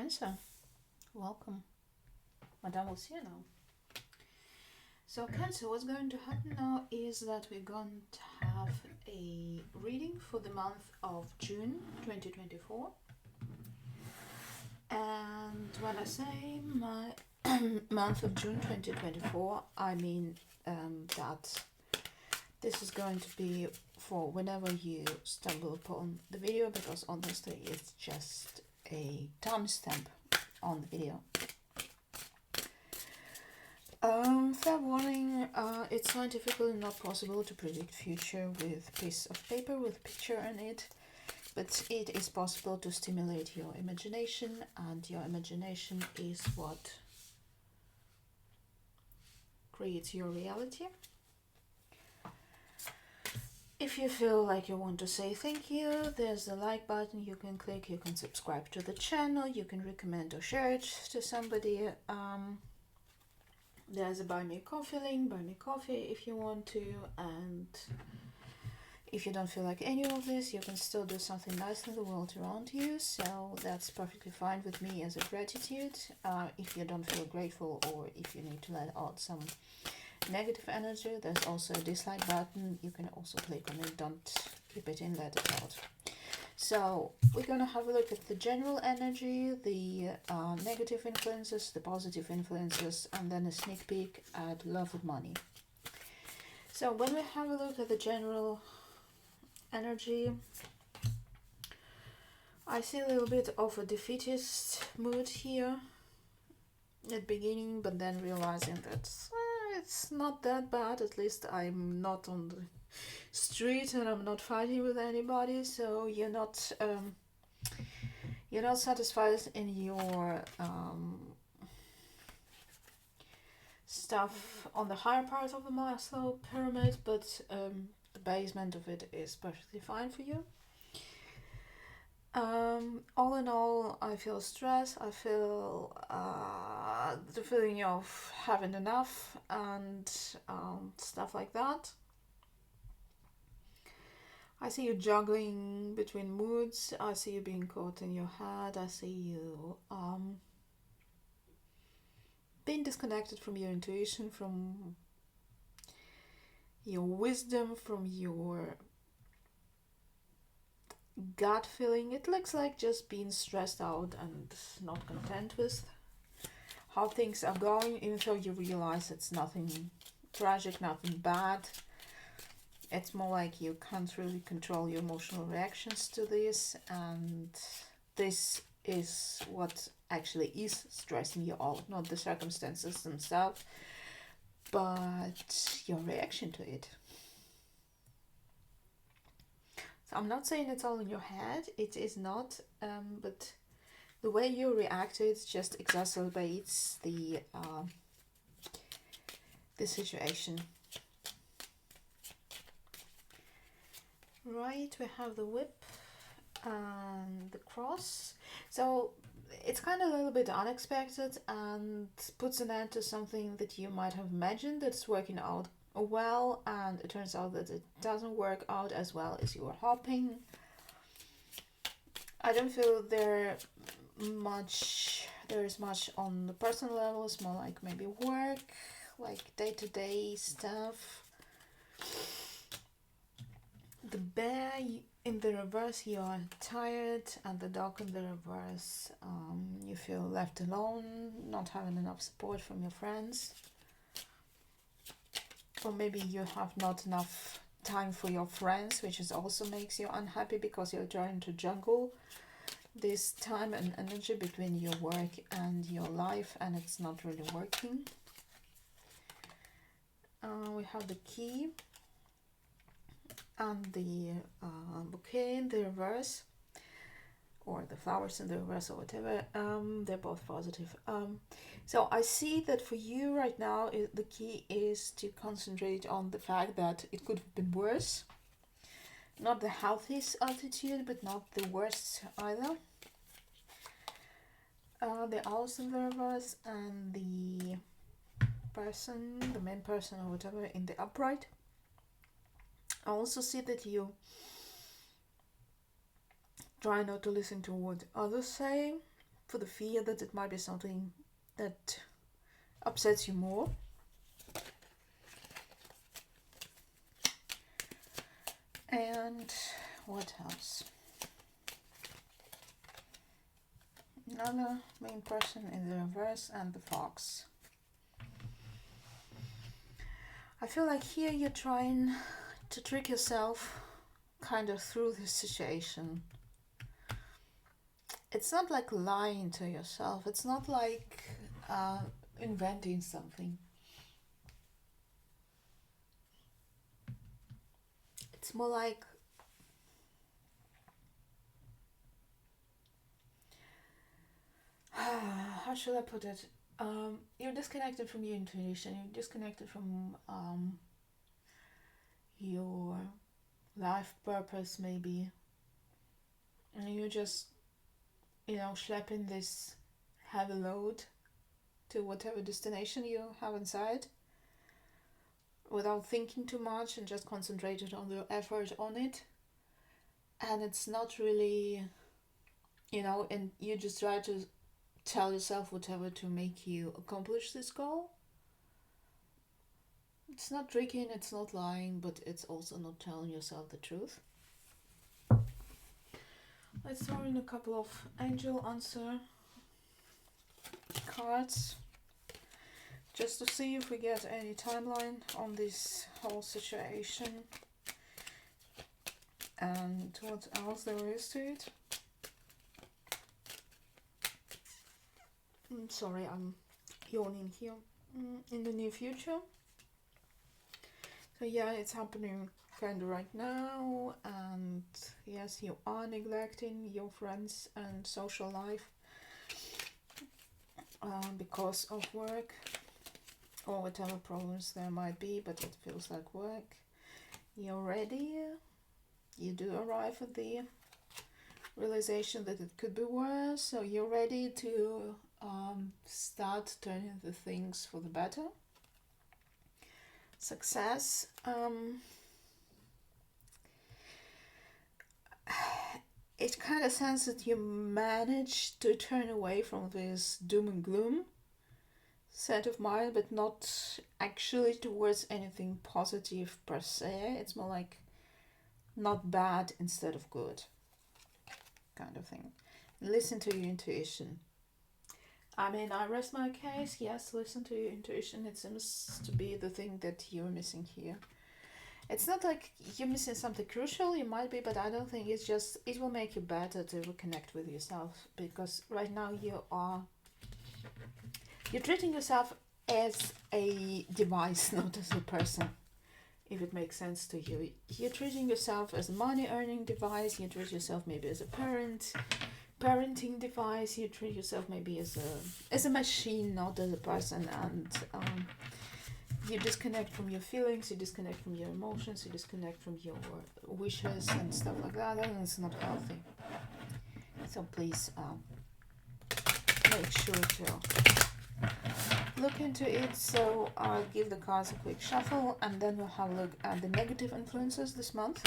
Cancer, welcome. Madame will see you now. So, Cancer, what's going to happen now is that we're going to have a reading for the month of June 2024. And when I say my month of June 2024, I mean that this is going to be for whenever you stumble upon the video, because honestly it's just a timestamp on the video. Fair warning, it's scientifically not possible to predict future with a piece of paper with a picture in it, but it is possible to stimulate your imagination, and your imagination is what creates your reality. If you feel like you want to say thank you, there's the like button you can click, you can subscribe to the channel, you can recommend or share it to somebody. There's a buy me a coffee link, buy me coffee if you want to, and if you don't feel like any of this, you can still do something nice in the world around you, so that's perfectly fine with me as a gratitude. If you don't feel grateful, or if you need to let out some negative energy, there's also a dislike button, you can also click on it, don't keep it in, let it out. So we're going to have a look at the general energy, the negative influences, the positive influences, and then a sneak peek at love and money. So when we have a look at the general energy, I see a little bit of a defeatist mood here at the beginning, but then realizing that it's not that bad. At least I'm not on the street and I'm not fighting with anybody, so you're not satisfied in your stuff on the higher part of the Maslow pyramid, but the basement of it is perfectly fine for you. All in all, I feel stress, I feel the feeling of having enough and stuff like that. I see you juggling between moods, I see you being caught in your head, I see you being disconnected from your intuition, from your wisdom, from your gut feeling. It looks like just being stressed out and not content with how things are going, even though you realize it's nothing tragic, nothing bad. It's more like you can't really control your emotional reactions to this, and this is what actually is stressing you out, not the circumstances themselves, but your reaction to it. So I'm not saying it's all in your head, it is not, but the way you react to it just exacerbates the situation. Right, we have the whip and the cross. So it's kind of a little bit unexpected and puts an end to something that you might have imagined that's working out well, and it turns out that it doesn't work out as well as you were hoping. I don't feel there is much on the personal level. It's more like maybe work, like day-to-day stuff. The bear in the reverse, you are tired, and the dog in the reverse, you feel left alone, not having enough support from your friends. Or maybe you have not enough time for your friends, which is also makes you unhappy because you're trying to juggle this time and energy between your work and your life, and it's not really working. We have the key and the bouquet in the reverse, or the flowers in the reverse, or whatever. They're both positive. So I see that for you right now, the key is to concentrate on the fact that it could have been worse. Not the healthiest attitude, but not the worst either. The owls in the reverse, and the person, the main person or whatever, in the upright. I also see that you try not to listen to what others say, for the fear that it might be something that upsets you more. And what else? Another main person in the reverse and the fox. I feel like here you're trying to trick yourself kind of through this situation. It's not like lying to yourself. It's not like inventing something. It's more like how should I put it? You're disconnected from your intuition. You're disconnected from your life purpose, maybe, and you're just, schlepping this heavy load to whatever destination you have inside, without thinking too much and just concentrated on the effort on it. And it's not really, and you just try to tell yourself whatever to make you accomplish this goal. It's not tricking, it's not lying, but it's also not telling yourself the truth. Let's throw in a couple of angel answer cards, just to see if we get any timeline on this whole situation and what else there is to it. Sorry, I'm yawning here. In the near future. So yeah, it's happening kind of right now, and yes, you are neglecting your friends and social life because of work or whatever problems there might be, but it feels like work. You're ready. You do arrive at the realization that it could be worse, so you're ready to start turning the things for the better. Success. It kind of sense that you managed to turn away from this doom and gloom set of mind, but not actually towards anything positive per se. It's more like not bad instead of good kind of thing. Listen to your intuition. I mean, I rest my case. Yes, listen to your intuition. It seems to be the thing that you're missing here. It's not like you're missing something crucial. You might be, but I don't think it's just, it will make you better to reconnect with yourself, because right now you're treating yourself as a device, not as a person, if it makes sense to you. You're treating yourself as a money earning device. You treat yourself maybe as a parenting device. You treat yourself maybe as a machine, not as a person, and you disconnect from your feelings, you disconnect from your emotions, you disconnect from your wishes and stuff like that, and it's not healthy. So please make sure to look into it. So I'll give the cards a quick shuffle, and then we'll have a look at the negative influences this month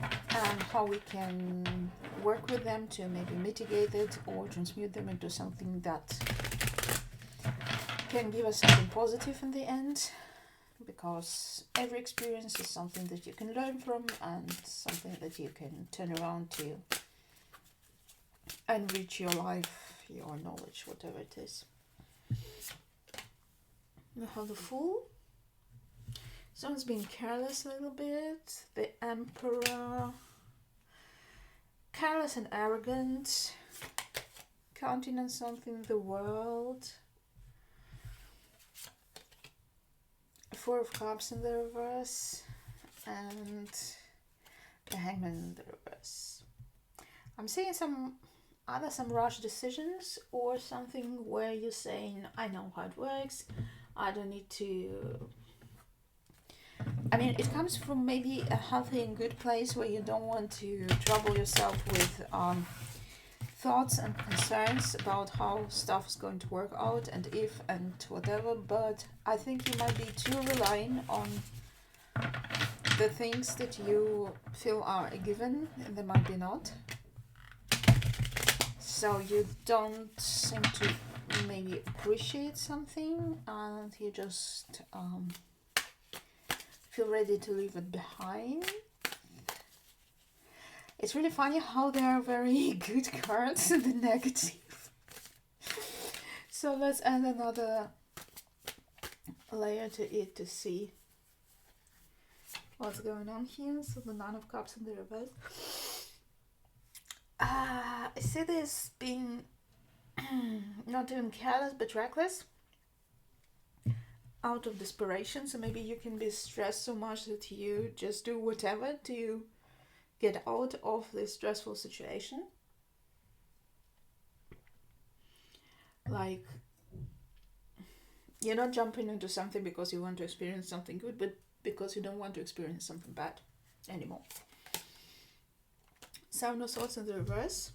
and how we can work with them to maybe mitigate it or transmute them into something that can give us something positive in the end, because every experience is something that you can learn from and something that you can turn around to enrich your life, your knowledge, whatever it is. We have the Fool. Someone's being careless a little bit. The Emperor. Careless and arrogant. Counting on something, the World. Four of Cups in the reverse. And the Hangman in the reverse. I'm seeing some rush decisions, or something where you're saying, I know how it works. I don't need to... I mean, it comes from maybe a healthy and good place where you don't want to trouble yourself with thoughts and concerns about how stuff is going to work out and if and whatever, but I think you might be too relying on the things that you feel are a given, and they might be not. So you don't seem to maybe appreciate something, and you just feel ready to leave it behind. It's really funny how they are very good cards in the negative. So let's add another layer to it to see what's going on here. So the Nine of Cups in the reverse. I see this being not even careless but reckless, out of desperation. So maybe you can be stressed so much that you just do whatever to get out of this stressful situation. Like, you're not jumping into something because you want to experience something good, but because you don't want to experience something bad anymore. Seven of Swords in the reverse.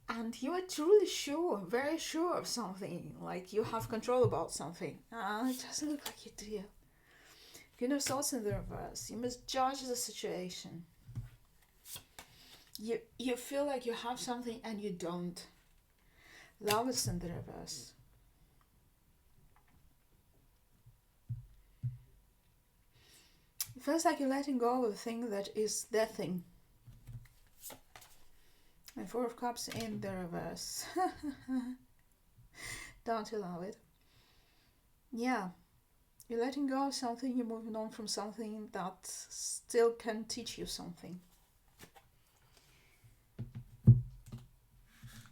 And you are truly sure, very sure of something. Like you have control about something. It doesn't look like you do. Queen of Swords in the reverse. You must judge the situation. You feel like you have something and you don't. Lovers in the reverse. It feels like you're letting go of a thing that is their thing. And Four of Cups in the reverse. Don't you love it? Yeah. You're letting go of something, you're moving on from something that still can teach you something.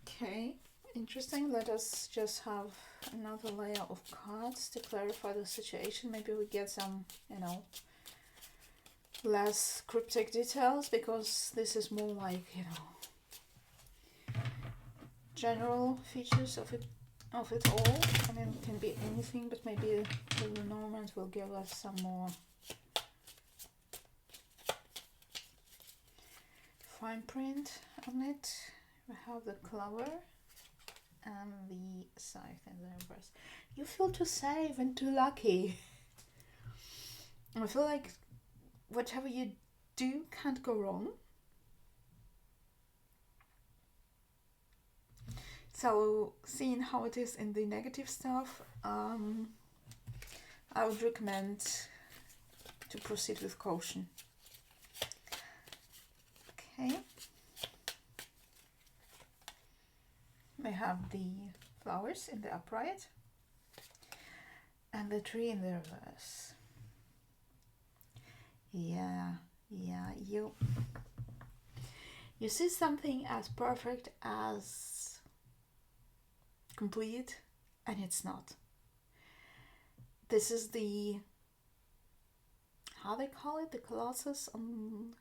Okay, interesting. Let us just have another layer of cards to clarify the situation. Maybe we get some, less cryptic details, because this is more like, general features of it all. I mean, it can be anything, but maybe the Lenormand will give us some more fine print on it. We have the Clover and the Scythe in the reverse. You feel too safe and too lucky. I feel like whatever you do can't go wrong. So, seeing how it is in the negative stuff, I would recommend to proceed with caution. Okay. We have the flowers in the upright and the tree in the reverse. Yeah, you see something as perfect as complete, and it's not. This is the, how they call it, the Colossus on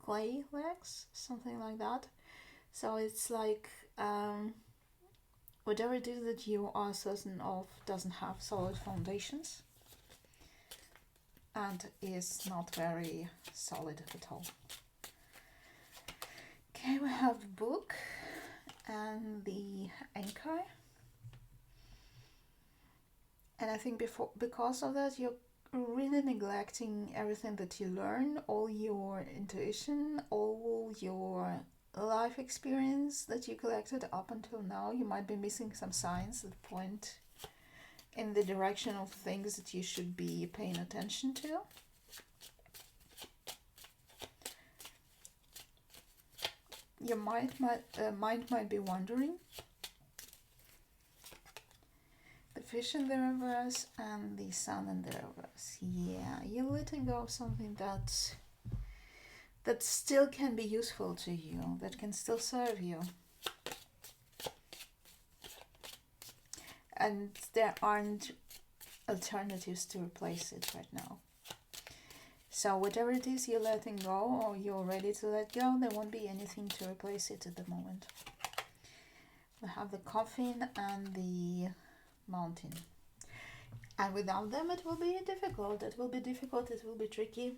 clay legs, something like that. So it's like whatever it is that you are certain of doesn't have solid foundations and is not very solid at all. Okay, we have the book and the anchor. And I think because of that, you're really neglecting everything that you learn, all your intuition, all your life experience that you collected up until now. You might be missing some signs that point in the direction of things that you should be paying attention to. Your mind might be wandering. The Fish in the reverse and the Sun in the reverse. Yeah, you're letting go of something that still can be useful to you, that can still serve you. And there aren't alternatives to replace it right now. So whatever it is you're letting go, or you're ready to let go, there won't be anything to replace it at the moment. We have the Coffin and the Mountain. And without them it will be difficult. It will be tricky.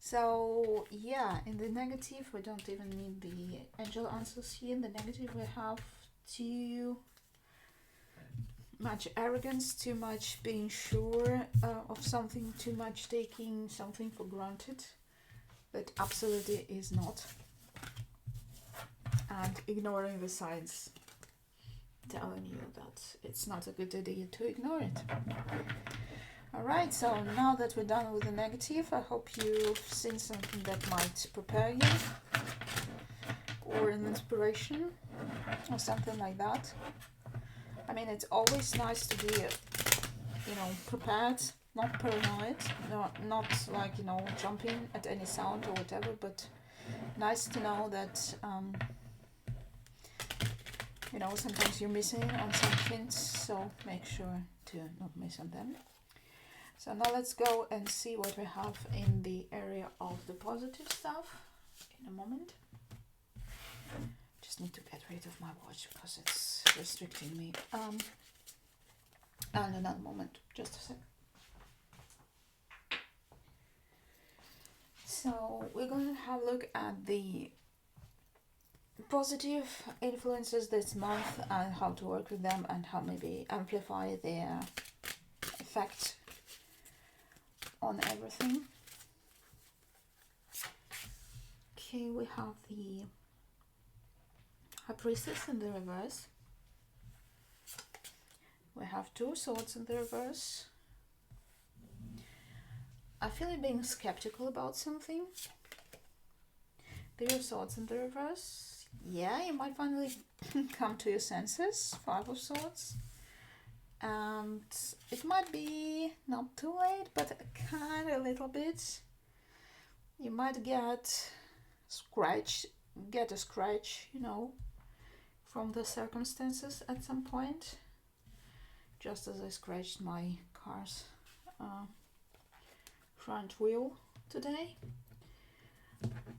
So yeah, in the negative we don't even need the angel answers here. In the negative we have too much arrogance, too much being sure of something, too much taking something for granted that absolutely is not. and ignoring the signs telling you that it's not a good idea to ignore it. Alright, so now that we're done with the negative, I hope you've seen something that might prepare you, or an inspiration, or something like that. I mean, it's always nice to be, prepared, not paranoid, not like, jumping at any sound or whatever, but nice to know that, sometimes you're missing on some hints, so make sure to not miss on them. So now let's go and see what we have in the area of the positive stuff in a moment. Just need to get rid of my watch because it's restricting me. And another moment, just a sec. So we're going to have a look at the positive influences this month and how to work with them and how maybe amplify their effect on everything. Okay, we have the High Priestess in the reverse. We have Two Swords in the reverse. I feel like being skeptical about something. Three of Swords in the reverse. Yeah, you might finally come to your senses. Five of Swords. And it might be not too late, but kind of a little bit. You might get a scratch, from the circumstances at some point. Just as I scratched my car's front wheel today.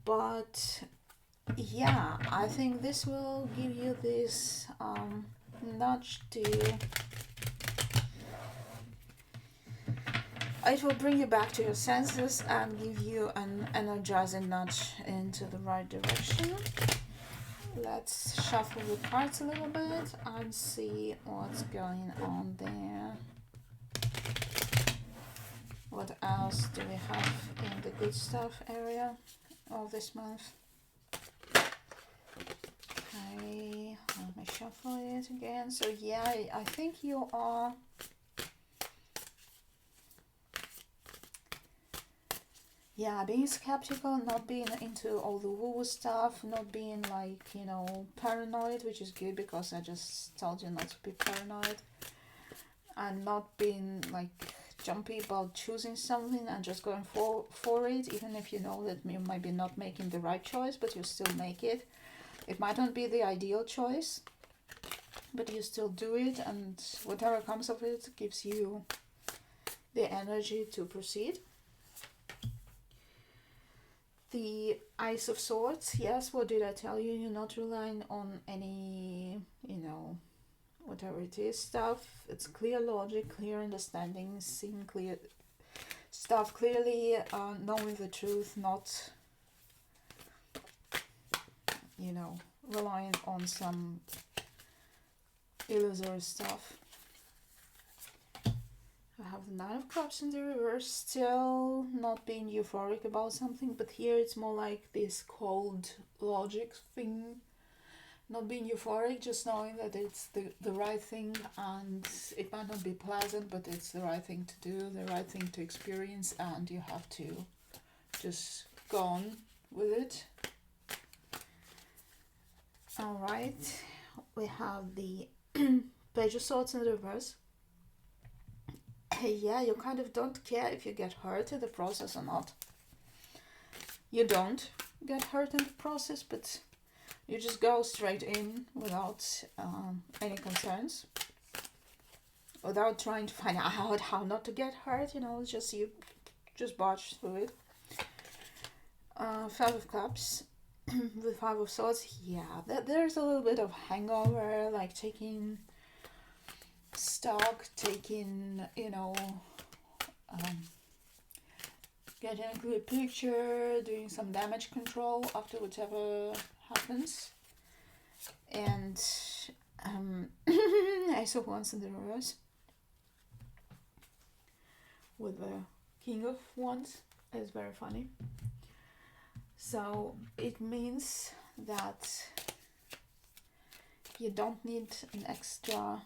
But yeah, I think this will give you this nudge to... It will bring you back to your senses and give you an energizing nudge into the right direction. Let's shuffle the cards a little bit and see what's going on there. What else do we have in the good stuff area of this month? Okay, let me shuffle it again. So yeah, I think you are... Yeah, being skeptical, not being into all the woo-woo stuff, not being like, paranoid, which is good because I just told you not to be paranoid. And not being like jumpy about choosing something and just going for it, even if you know that you might be not making the right choice, but you still make it. It might not be the ideal choice, but you still do it, and whatever comes of it gives you the energy to proceed. The Ace of Swords, yes, what did I tell you? You're not relying on any, whatever it is stuff. It's clear logic, clear understanding, seeing clear stuff clearly, knowing the truth, not, relying on some illusory stuff. I have the Nine of Cups in the reverse, still not being euphoric about something, but here it's more like this cold logic thing. Not being euphoric, just knowing that it's the right thing, and it might not be pleasant, but it's the right thing to do, the right thing to experience, and you have to just go on with it. Alright, we have the Page of Swords in the reverse. Yeah, you kind of don't care if you get hurt in the process or not. You don't get hurt in the process, but you just go straight in without any concerns. Without trying to find out how not to get hurt, it's just you just barge through it. Five of Cups with Five of Swords. Yeah, there's a little bit of hangover, like taking stock, taking, getting a good picture, doing some damage control after whatever happens. And Ace of Wands in the reverse with the King of Wands is very funny. So it means that you don't need an extra,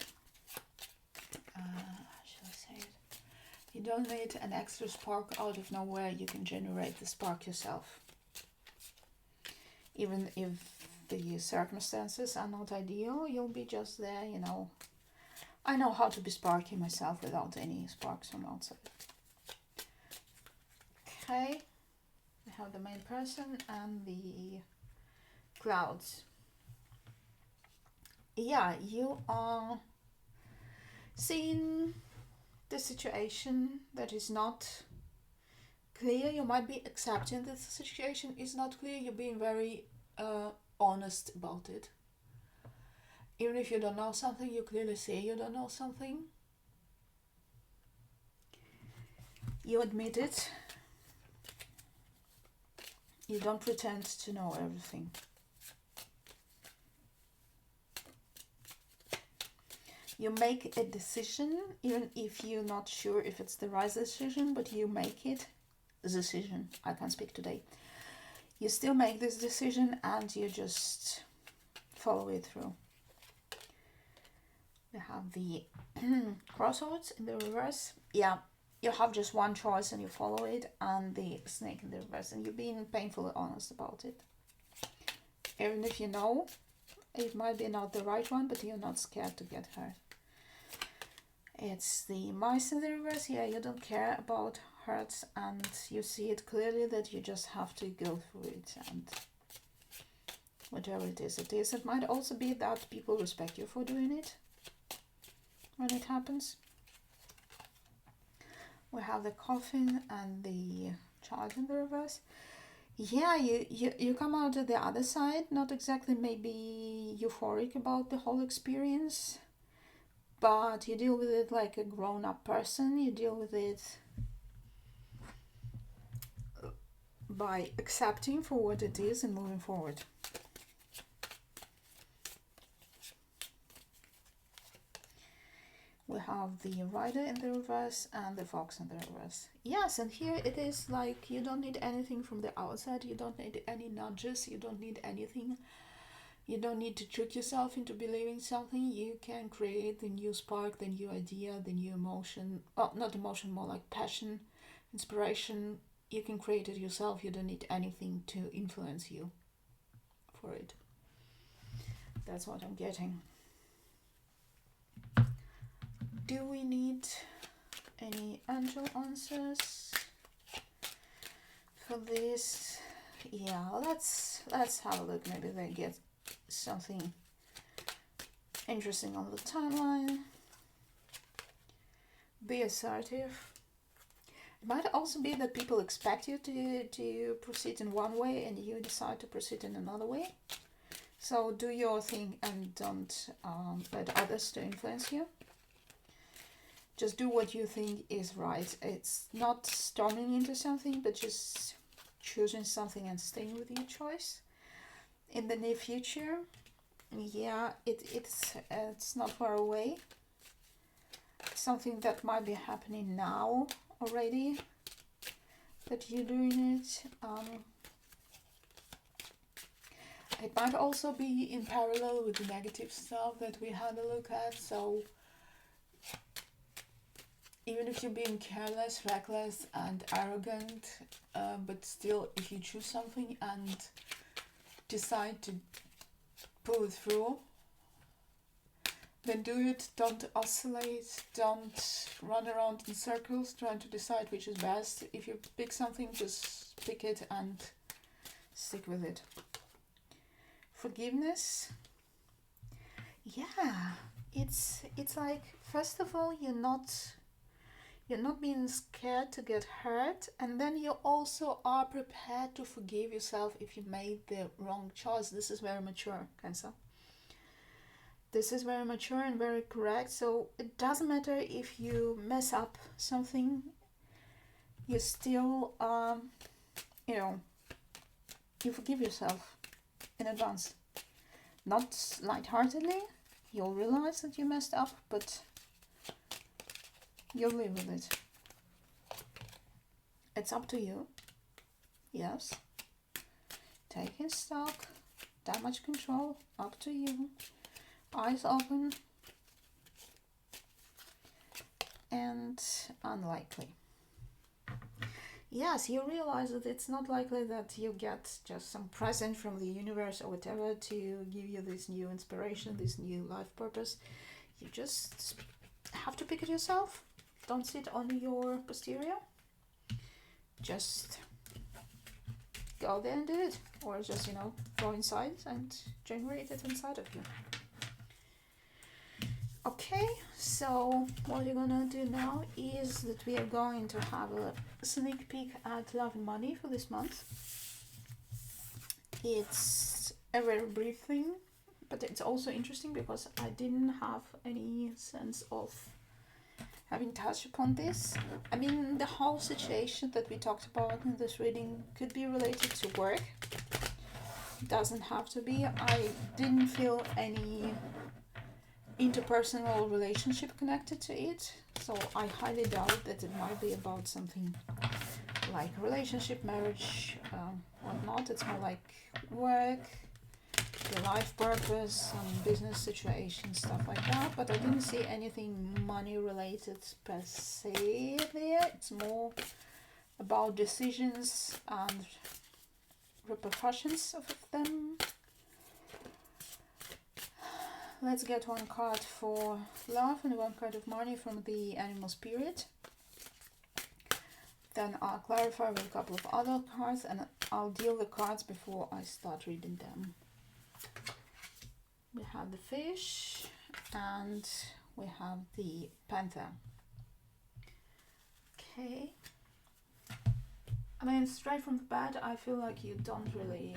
shall I say it? You don't need an extra spark out of nowhere. You can generate the spark yourself. Even if the circumstances are not ideal, you'll be just there, you know. I know how to be sparky myself without any sparks from outside. Okay, we have the main person and the clouds. Yeah, you are seeing the situation that is not clear. You might be accepting that the situation is not clear. You're being very honest about it. Even if you don't know something, you clearly say you don't know something. You admit it. You don't pretend to know everything. You make a decision, even if you're not sure if it's the right decision, but you make it a decision. I can't speak today. You still make this decision and you just follow it through. We have the crossroads in the reverse. Yeah, you have just one choice and you follow it, and the snake in the reverse, and you're being painfully honest about it. Even if you know it might be not the right one, but you're not scared to get hurt. It's the mice in the reverse. Yeah, you don't care about hurts, and you see it clearly that you just have to go through it, and whatever it is. It might also be that people respect you for doing it when it happens. We have the coffin and the child in the reverse. Yeah, you come out of the other side, not exactly maybe euphoric about the whole experience, but you deal with it like a grown-up person. You deal with it by accepting for what it is and moving forward. We have the rider in the reverse and the fox in the reverse. Yes, and here it is like you don't need anything from the outside. You don't need any nudges. You don't need anything. You don't need to trick yourself into believing something. You can create the new spark, the new idea, the new emotion. Well, not emotion, more like passion, inspiration. You can create it yourself. You don't need anything to influence you for it. That's what I'm getting. Do we need any angel answers for this? Yeah, let's have a look. Maybe they get something interesting on the timeline. Be assertive. It might also be that people expect you to proceed in one way and you decide to proceed in another way. So do your thing and don't let others to influence you. Just do what you think is right. It's not storming into something, but just choosing something and staying with your choice. In the near future, yeah, it's not far away. Something that might be happening now already, that you're doing it. It might also be in parallel with the negative stuff that we had a look at. So even if you're being careless, reckless, and arrogant, but still, if you choose something and decide to pull it through, then do it. Don't oscillate. Don't run around in circles trying to decide which is best. If you pick something, just pick it and stick with it. Forgiveness. Yeah, it's like, first of all, you're not being scared to get hurt, and then you also are prepared to forgive yourself if you made the wrong choice. This is very mature, Cancer. This is very mature and very correct. So it doesn't matter if you mess up something, you still, you forgive yourself in advance. Not lightheartedly, you'll realize that you messed up, but you'll live with it. It's up to you. Yes. Taking stock, damage control, up to you. eyes open, and unlikely. Yes, you realize that it's not likely that you get just some present from the universe or whatever to give you this new inspiration, this new life purpose. You just have to pick it yourself. Don't sit on your posterior. Just go there and do it. Or just, go inside and generate it inside of you. Okay, so what we're gonna do now is that we are going to have a sneak peek at Love and Money for this month. It's a very brief thing, but it's also interesting because I didn't have any sense of having touched upon this. I mean, the whole situation that we talked about in this reading could be related to work. It doesn't have to be. I didn't feel any interpersonal relationship connected to it, so I highly doubt that it might be about something like relationship, marriage, whatnot. It's more like work, your life purpose, some business situation, stuff like that, but I didn't see anything money related per se there. It's more about decisions and repercussions of them. Let's get one card for love and one card of money from the animal spirit. Then I'll clarify with a couple of other cards and I'll deal the cards before I start reading them. We have the fish and we have the panther. Okay. I mean, straight from the bat, I feel like you don't really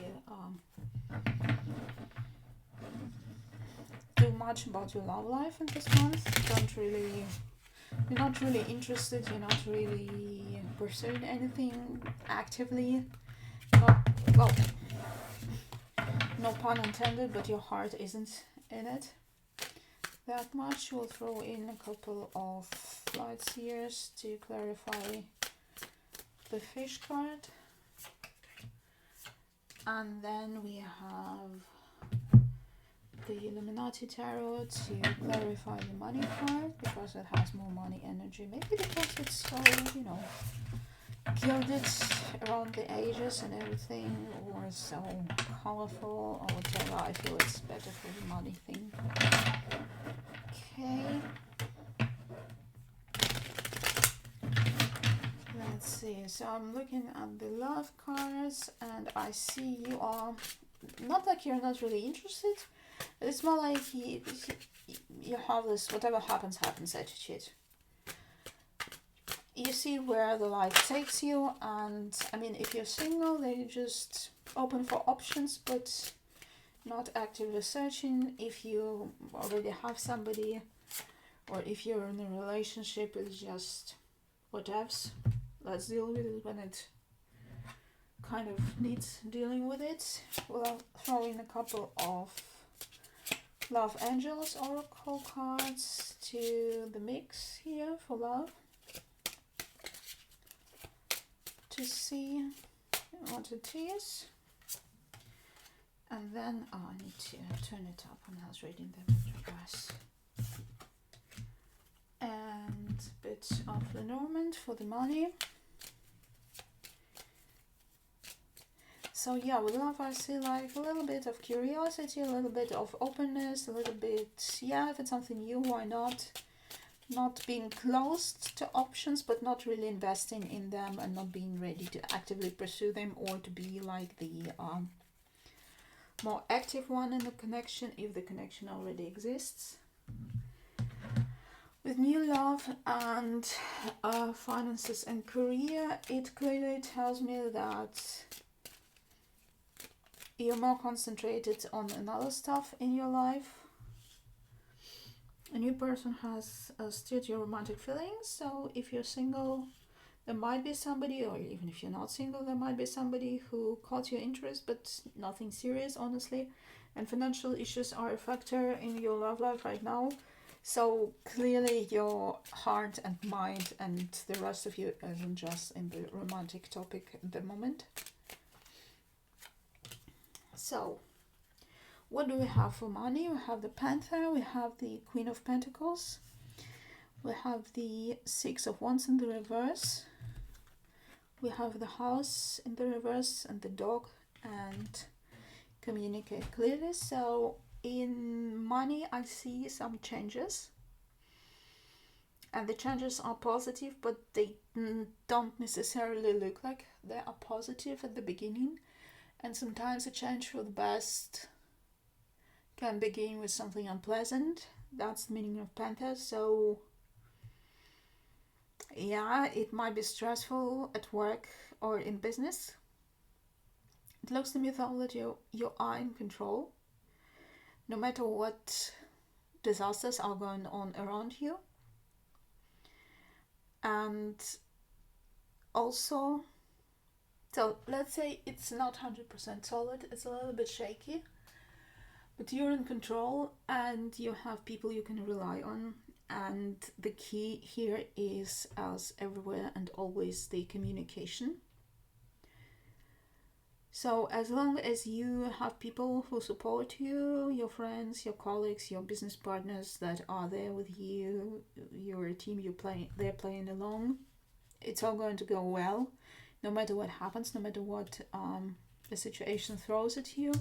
do much about your love life in this month. You're not really interested, you're not really pursuing anything actively. Well, no pun intended, but your heart isn't in it that much. We'll throw in a couple of light seers to clarify the fish card. And then we have the Illuminati Tarot to clarify the money card because it has more money energy. Maybe because it's so, gilded around the edges and everything, or so colorful or whatever. I feel it's better for the money thing. Okay. Let's see. So I'm looking at the love cards and I see you are not like you're not really interested. It's more like you have this whatever happens attitude. You see where the life takes you, and I mean, if you're single, then you're just open for options, but not actively searching. If you already have somebody, or if you're in a relationship, it's just whatevs. Let's deal with it when it kind of needs dealing with it. We'll throw in a couple of Love Angels Oracle cards to the mix here for love to see what it is. And then I need to turn it up when I was reading them in reverse. And a bit of Lenormand for the money. So yeah, with love I see like a little bit of curiosity, a little bit of openness, a little bit, yeah, if it's something new, why not? Not being closed to options, but not really investing in them and not being ready to actively pursue them or to be like the more active one in the connection if the connection already exists. With new love and finances and career, it clearly tells me that you're more concentrated on another stuff in your life. A new person has stirred your romantic feelings, so if you're single, there might be somebody, or even if you're not single, there might be somebody who caught your interest, but nothing serious, honestly. And financial issues are a factor in your love life right now. So clearly your heart and mind and the rest of you isn't just in the romantic topic at the moment. So What do we have for money? We have the Panther, we have the Queen of Pentacles, we have the Six of Wands in the reverse, we have the House in the reverse, and the Dog, and communicate clearly. So in money I see some changes, and the changes are positive, but they don't necessarily look like they are positive at the beginning. And sometimes a change for the best can begin with something unpleasant. That's the meaning of Panther. So yeah, it might be stressful at work or in business. It looks to me though that you are in control, no matter what disasters are going on around you. And also, so let's say it's not 100% solid, it's a little bit shaky, but you're in control and you have people you can rely on. And the key here is, as everywhere and always, the communication. So as long as you have people who support you, your friends, your colleagues, your business partners that are there with you, your team they're playing along, it's all going to go well, no matter what happens, no matter what the situation throws at you.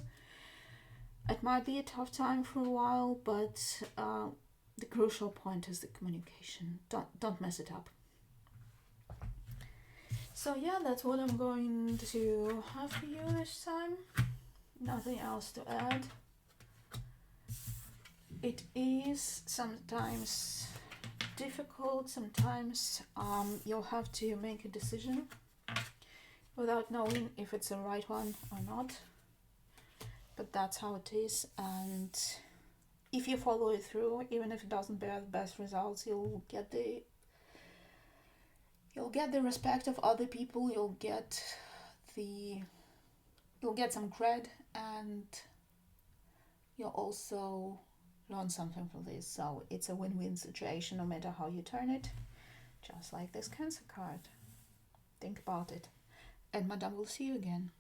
It might be a tough time for a while, but the crucial point is the communication. Don't mess it up. So yeah, that's what I'm going to have for you this time. Nothing else to add. It is sometimes difficult, sometimes you'll have to make a decision without knowing if it's the right one or not. But that's how it is, and if you follow it through, even if it doesn't bear the best results, you'll get the respect of other people, you'll get some cred, and you'll also learn something from this. So it's a win-win situation no matter how you turn it, just like this Cancer card. Think about it, and Madame will see you again.